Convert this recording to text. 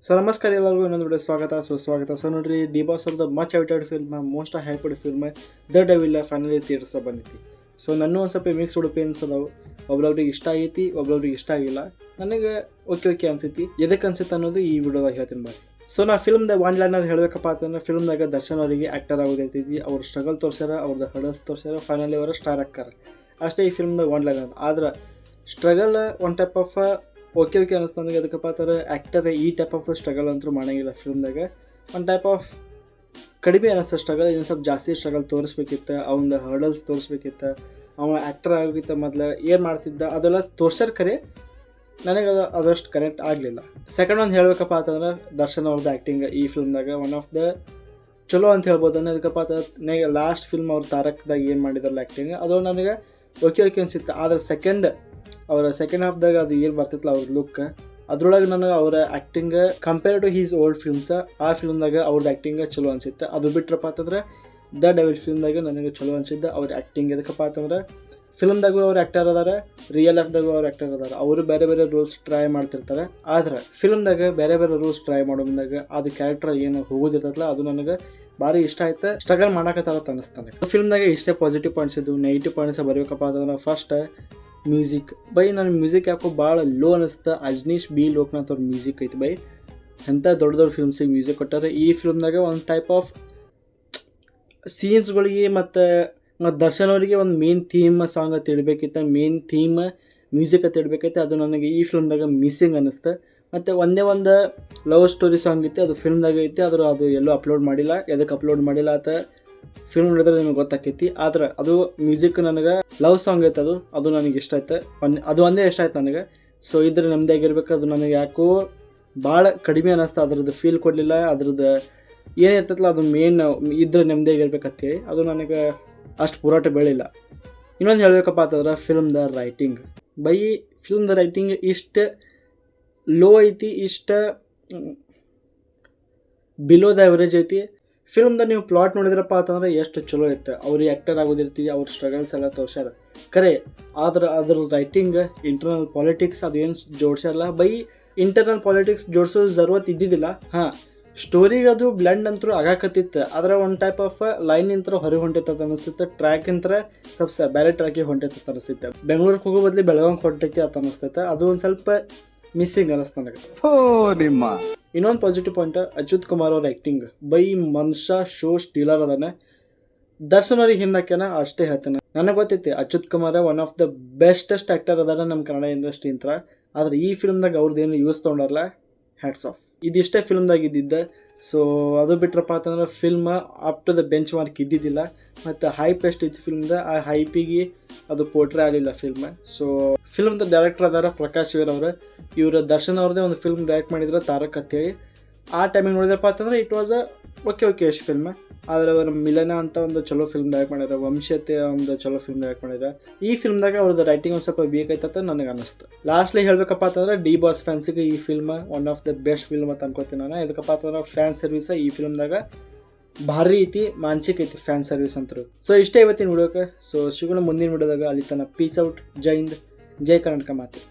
So ನಮಸ್ಕಾರ ಎಲ್ಲರಿಗೂ ಇನ್ನೊಂದು ವಿಡಿಯೋ ಸುಸ್ವಾಗತ. ಸೊ ನೋಡ್ರಿ, ಡಿ ಬಾಸ್ ಅವ್ರದ್ದು much awaited film, most hyped film The Devil finally theatres ಬಂದೈತಿ. ಸೊ ನನ್ನ ಒಂದು ಸ್ವಲ್ಪ ಮಿಕ್ಸ್ ಒಪಿನಿಯನ್ಸ್ ಅದಾವು. ಒಬ್ರೊಬ್ರಿಗೆ ಇಷ್ಟ ಆಗೈತಿ, ಒಬ್ರೊಬ್ರಿಗೆ ಇಷ್ಟ ಆಗಿಲ್ಲ. ನನಗೆ ಓಕೆ ಅನ್ಸೈತಿ. ಎದಕ್ಕೆ ಅನ್ಸುತ್ತೆ ಅನ್ನೋದು ಈ ವಿಡಿಯೋದಾಗ ಹೇಳ್ತೀನಿ ಬರ್ರಿ. ಸೊ ನಾ ಫಿಲ್ಮ್ದಾಗ ಒನ್ ಲೈನರ್ ಹೇಳಬೇಕಪ್ಪ ಅಂತಂದ್ರೆ, ಫಿಲ್ಮ್ದಾಗ ದರ್ಶನ್ ಅವರಿಗೆ ಆ್ಯಕ್ಟರ್ ಆಗೋದಿರ್ತೈತಿ. ಅವ್ರ ಸ್ಟ್ರಗಲ್ ತೋರ್ಸ್ಯಾರ, ಅವ್ರದ್ದು ಹಡಸ್ ತೋರ್ಸ್ಯಾರ, ಫೈನಲಿ ಅವರ ಸ್ಟಾರ್ ಹಾಕ್ಕಾರ. ಅಷ್ಟೇ ಈ ಫಿಲ್ಮ್ದಾಗ ಒನ್ ಲೈನರ್. ಆದ್ರೆ struggle one type of okay ಅನ್ನಿಸ್ತು ನನಗೆ. ಅದಕ್ಕಪ್ಪ ಆತರ ಆ್ಯಕ್ಟರ್ ಈ ಟೈಪ್ ಆಫ್ ಸ್ಟ್ರಗಲ್ ಅಂತೂ ಮಾಡೋಂಗಿಲ್ಲ ಫಿಲ್ಮ್ದಾಗ. ಒಂದು ಟೈಪ್ ಆಫ್ ಕಡಿಮೆ ಅನ್ನಿಸ್ತು ಸ್ಟ್ರಗಲ್. ಇನ್ನೊಂದು ಸ್ವಲ್ಪ ಜಾಸ್ತಿ ಸ್ಟ್ರಗಲ್ ತೋರಿಸ್ಬೇಕಿತ್ತು, ಅವನ ಹರ್ಡಲ್ಸ್ ತೋರಿಸ್ಬೇಕಿತ್ತು. ಅವ ಆ್ಯಕ್ಟರ್ ಆಗಿತ್ತು ಮೊದಲು ಏನು ಮಾಡ್ತಿದ್ದ ಅದೆಲ್ಲ ತೋರ್ಸ್ಯಾರ. ಖರೆ ನನಗೆ ಅದಷ್ಟು ಕರೆಕ್ಟ್ ಆಗಲಿಲ್ಲ. ಸೆಕೆಂಡ್ ಒಂದು ಹೇಳ್ಬೇಕಪ್ಪ ಅಂತಂದ್ರೆ, ದರ್ಶನ್ ಅವ್ರದ್ದು ಆ್ಯಕ್ಟಿಂಗ್ ಈ ಫಿಲ್ಮ್ದಾಗ ಒನ್ ಆಫ್ ದ ಚಲೋ ಅಂತ ಹೇಳ್ಬೋದು. ಅದಕ್ಕಪ್ಪ ನನಗೆ ಲಾಸ್ಟ್ ಫಿಲ್ಮ್ ಅವ್ರು ತಾರಕ್ದಾಗ ಏನು ಮಾಡಿದಾರಲ್ಲ ಆ್ಯಕ್ಟಿಂಗ್, ಅದು ನನಗೆ ಓಕೆ ಅನಿಸಿತ್ತು. ಆದರೆ ಅವರ ಸೆಕೆಂಡ್ ಹಾಫ್ದಾಗ ಅದು ಏನು ಬರ್ತಿತ್ತಲ್ಲ ಅವ್ರ ಲುಕ್, ಅದ್ರೊಳಗೆ ನನಗೆ ಅವರ acting compare to his old films, ಆ ಫಿಲ್ಮ್ದಾಗ ಅವ್ರದ್ದು ಆ್ಯಕ್ಟಿಂಗ್ ಚಲೋ ಅನಿಸಿತ್ತು. ಅದು ಬಿಟ್ರಪ್ಪ ಅಂತಂದ್ರೆ ದ ಡೆವಿಲ್ ಫಿಲ್ಮ್ದಾಗ ನನಗೆ ಚಲೋ ಅನಿಸಿದ್ದು ಅವ್ರ ಆ್ಯಕ್ಟಿಂಗ್. ಎದಕ್ಕಪ್ಪ ಅಂತಂದ್ರೆ ಫಿಲ್ಮ್ದಾಗೂ ಅವ್ರು ಆ್ಯಕ್ಟರ್ ಅದಾರ, ರಿಯಲ್ ಲೈಫ್ದಾಗೂ ಅವ್ರು ಆ್ಯಕ್ಟರ್ ಅದಾರ. ಅವರು ಬೇರೆ ಬೇರೆ ರೂಲ್ಸ್ ಟ್ರೈ ಮಾಡ್ತಿರ್ತಾರೆ. ಆದ್ರೆ ಫಿಲ್ಮ್ದಾಗ ಬೇರೆ ಬೇರೆ ರೂಲ್ಸ್ ಟ್ರೈ ಮಾಡೋದಾಗ ಅದು ಕ್ಯಾರೆಕ್ಟರ್ ಏನು ಹೋಗೋದಿರ್ತಲ್ಲ, ಅದು ನನಗೆ ಭಾರಿ ಇಷ್ಟ ಆಯ್ತು. ಸ್ಟ್ರಗಲ್ ಮಾಡಕತ್ತಾರ ಅನಿಸ್ತಾನೆ. ಫಿಲ್ಮ್ದಾಗ ಇಷ್ಟೇ ಪಾಸಿಟಿವ್ ಪಾಯಿಂಟ್ಸ್ ಇದ್ದು. ನೆಗೆಟಿವ್ ಪಾಯಿಂಟ್ಸ್ ಬರಬೇಕಪ್ಪ ಅಂತಂದ್ರೆ, ಫಸ್ಟ್ ಮ್ಯೂಸಿಕ್ ನನ್ನ ಮ್ಯೂಸಿಕ್ ಯಾಕೋ ಭಾಳ ಲೋ ಅನ್ನಿಸ್ತು. ಅಜ್ನೀಶ್ ಬಿ ಲೋಕನಾಥ್ ಅವ್ರ ಮ್ಯೂಸಿಕ್ ಐತಿ ಎಂಥ ದೊಡ್ಡ ಫಿಲ್ಮ್ಸಿಗೆ ಮ್ಯೂಸಿಕ್ ಕೊಟ್ಟಾರೆ. ಈ ಫಿಲ್ಮ್ದಾಗ ಒಂದು ಟೈಪ್ ಆಫ್ ಸೀನ್ಸ್ಗಳಿಗೆ ಮತ್ತು ದರ್ಶನ್ ಅವರಿಗೆ ಒಂದು ಮೇನ್ ಥೀಮ್ ಸಾಂಗ್ ಅಂತ ಇಡಬೇಕಿತ್ತು, ಮೇನ್ ಥೀಮ್ ಮ್ಯೂಸಿಕ್ ಅಂತ ಇಡಬೇಕೈತೆ. ಅದು ನನಗೆ ಈ ಫಿಲ್ಮ್ದಾಗ ಮಿಸ್ಸಿಂಗ್ ಅನ್ನಿಸ್ತು. ಮತ್ತು ಒಂದೇ ಒಂದು ಲವ್ ಸ್ಟೋರಿ ಸಾಂಗ್ ಇತ್ತು, ಅದು ಫಿಲ್ಮ್ದಾಗ ಐತಿ. ಅದು ಎಲ್ಲೂ ಅಪ್ಲೋಡ್ ಮಾಡಿಲ್ಲ. ಎದಕ್ಕೆ ಅಪ್ಲೋಡ್ ಮಾಡಿಲ್ಲ ಅಂತ ಫಿಲ್ಮ್ ನೋಡಿದ್ರೆ ನಿಮಗೆ ಗೊತ್ತಾಕೈತಿ. ಆದ್ರೆ ಅದು ಮ್ಯೂಸಿಕ್ ನನಗೆ ಲವ್ ಸಾಂಗ್ ಐತೆ, ಅದು ನನಗೆ ಇಷ್ಟ ಆಯ್ತು. ಅದು ಒಂದೇ ಇಷ್ಟ ಆಯ್ತು ನನಗೆ. ಸೊ ಇದ್ರೆ ನಮ್ಮದೇ ಆಗಿರ್ಬೇಕು. ಅದು ನನಗೆ ಯಾಕೋ ಭಾಳ ಕಡಿಮೆ ಅನ್ನಿಸ್ತು. ಅದ್ರದ್ದು ಫೀಲ್ ಕೊಡಲಿಲ್ಲ. ಅದ್ರದ್ದು ಏನಿರ್ತೈತಲ್ಲ ಅದು ಮೇನ್ ಇದ್ರೆ ನೆಮ್ಮದಿ ಆಗಿರ್ಬೇಕಂತೇಳಿ ಅದು ನನಗೆ ಅಷ್ಟು ಪೂರಾಟ ಬೆಳಿಲ್ಲ. ಇನ್ನೊಂದು ಹೇಳಬೇಕಪ್ಪ ಅಂತಂದ್ರೆ, ಫಿಲ್ಮ್ದ ರೈಟಿಂಗ್ ಫಿಲ್ಮ್ದ ರೈಟಿಂಗ್ ಇಷ್ಟು ಲೋ ಐತಿ, ಇಷ್ಟು ಬಿಲೋ ದ ಎವರೇಜ್ ಐತಿ. ಫಿಲ್ಮ್ದ ನೀವು ಪ್ಲಾಟ್ ನೋಡಿದ್ರಪ್ಪ ಅಂತಂದ್ರೆ ಎಷ್ಟು ಚಲೋ ಇತ್ತು. ಅವ್ರಿಗೆ ಆ್ಯಕ್ಟರ್ ಆಗೋದಿರ್ತೀವಿ, ಅವ್ರ ಸ್ಟ್ರಗಲ್ಸ್ ಎಲ್ಲ ತೋರ್ಸ್ಯಾರ ಖರೆ. ಆದ್ರೆ ಅದ್ರ ರೈಟಿಂಗ್ ಇಂಟರ್ನಲ್ ಪಾಲಿಟಿಕ್ಸ್ ಅದೇನು ಜೋಡ್ಸ್ಯಾರಲ್ಲ ಇಂಟರ್ನಲ್ ಪಾಲಿಟಿಕ್ಸ್ ಜೋಡಿಸೋದು ಜरूरत ಇದ್ದಿದ್ದಿಲ್ಲ. ಸ್ಟೋರಿಗೆ ಅದು ಬ್ಲೆಂಡ್ ಅಂತೂ ಆಗಾಕತ್ತಿತ್ತು. ಆದರೆ ಒಂದು ಟೈಪ್ ಆಫ್ ಲೈನ್ ಇಂತ್ರ ಹೊರಗೆ ಹೊಂಟೈತೆ ಅನಿಸುತ್ತೆ. ಟ್ರ್ಯಾಕ್ ಇಂತ್ರ ಸ್ವಲ್ಪ ಬೇರೆ ಟ್ರ್ಯಾಕಿಗೆ ಹೊಂಟೈತೆ ಅನಿಸುತ್ತೆ. ಬೆಂಗಳೂರಿಗೆ ಹೋಗೋ ಬದಲಿ ಬೆಳಗಾವಿಗೆ ಹೊಂಟೈತಿ ಅಂತ ಅನಿಸ್ತೈತೆ. ಅದು ಒಂದು ಸ್ವಲ್ಪ ಮಿಸ್ಸಿಂಗ್ ಅನ್ನಿಸ್ತು ನನಗೆ. ಇನ್ನೊಂದು ಪಾಸಿಟಿವ್ ಪಾಯಿಂಟ್, ಅಚ್ಯುತ್ ಕುಮಾರ್ ಅವ್ರ ಆ್ಯಕ್ಟಿಂಗ್ ಮನುಷ್ಯ ಶೋ ಸ್ಟೀಲರ್ ಅದಾನೆ. ದರ್ಶನ್ ಅವ್ರಿಗೆ ಹಿಂದಕ್ಕೆನ ಅಷ್ಟೇ ಹೇಳ್ತೇನೆ. ನನಗೆ ಗೊತ್ತೈತಿ Achyut Kumar one of the bestest actor ಅದಾರ ನಮ್ಮ ಕನ್ನಡ ಇಂಡಸ್ಟ್ರಿ ಅಂತ. ಆದ್ರೆ ಈ ಫಿಲ್ಮ್ದಾಗ ಅವ್ರದ್ದೇನು ಯೂಸ್ ತೊಗೊಂಡಾರಲ್ಲ, ಹ್ಯಾಟ್ಸ್ ಆಫ್. ಇದಿಷ್ಟೇ ಫಿಲ್ಮ್ದಾಗ ಇದ್ದಿದ್ದೆ. ಸೊ ಅದು ಬಿಟ್ರಪ್ಪ ಅಂತಂದ್ರೆ film up to the benchmark ಇದ್ದಿದ್ದಿಲ್ಲ. ಮತ್ತು ಹೈಪ್ ಎಷ್ಟು ಇತ್ತು ಫಿಲ್ಮ್ದ, ಆ ಹೈಪಿಗೆ ಅದು ಪೋಟ್ರೆ ಆಗಲಿಲ್ಲ ಫಿಲ್ಮ್. ಸೊ ಫಿಲ್ಮ್ದ ಡೈರೆಕ್ಟರ್ ಅದಾರ ಪ್ರಕಾಶ್ ಇವರು ದರ್ಶನ್ ಅವ್ರದ್ದೇ ಒಂದು ಫಿಲ್ಮ್ ಡೈರೆಕ್ಟ್ ಮಾಡಿದ್ರೆ ತಾರಕ್ ಅಂತೇಳಿ. ಆ ಟೈಮಿಗೆ ನೋಡಿದ್ರಪ್ಪ ಅಂತಂದ್ರೆ ಇಟ್ ವಾಸ್ ಓಕೆ ಅಷ್ಟು ಫಿಲ್ಮ್. ಆದರೆ ಅವರು ಮಿಲನ ಅಂತ ಒಂದು ಚಲೋ ಫಿಲ್ಮ್ ಡೈರೆಕ್ಟ್ ಮಾಡ್ಯಾರ, ವಂಶತೆ ಒಂದು ಚಲೋ ಫಿಲ್ಮ್ ಡೈರೆಕ್ಟ್ ಮಾಡ್ಯಾರ. ಈ ಫಿಲ್ಮ್ದಾಗ ಅವ್ರದ್ದು ರೈಟಿಂಗ್ ಒಂದು ಸ್ವಲ್ಪ ಬೇಕೈತಂತ ನನಗೆ ಅನ್ನಿಸ್ತು. ಲಾಸ್ಟ್ಲಿ ಹೇಳಬೇಕಪ್ಪ ಅಂತಂದ್ರೆ, ಡಿ ಬಾಸ್ ಫ್ಯಾನ್ಸಿಗೆ ಈ film one of the best film ಅಂತ ಅನ್ಕೋತೀನಿ ನಾನು. ಇದಕ್ಕಪ್ಪ ಅಂತಂದ್ರೆ ಫ್ಯಾನ್ ಸರ್ವಿಸ್ ಈ ಫಿಲ್ಮ್ದಾಗ ಭಾರಿ ಐತಿ, ಮಾನಸಿಕ ಐತಿ ಫ್ಯಾನ್ ಸರ್ವಿಸ್ ಅಂತರು. ಸೊ ಇಷ್ಟೇ ಇವತ್ತಿನ ವಿಡಿಯೋಕ್ಕೆ. ಸೊ ಸಿಗೋಣ ಮುಂದಿನ ವಿಡಿಯೋದಾಗ. ಅಲ್ಲಿ ತನಕ ಪೀಸ್ ಔಟ್. ಜೈ ಹಿಂದ್, ಜೈ ಕರ್ನಾಟಕ ಮಾತೆ.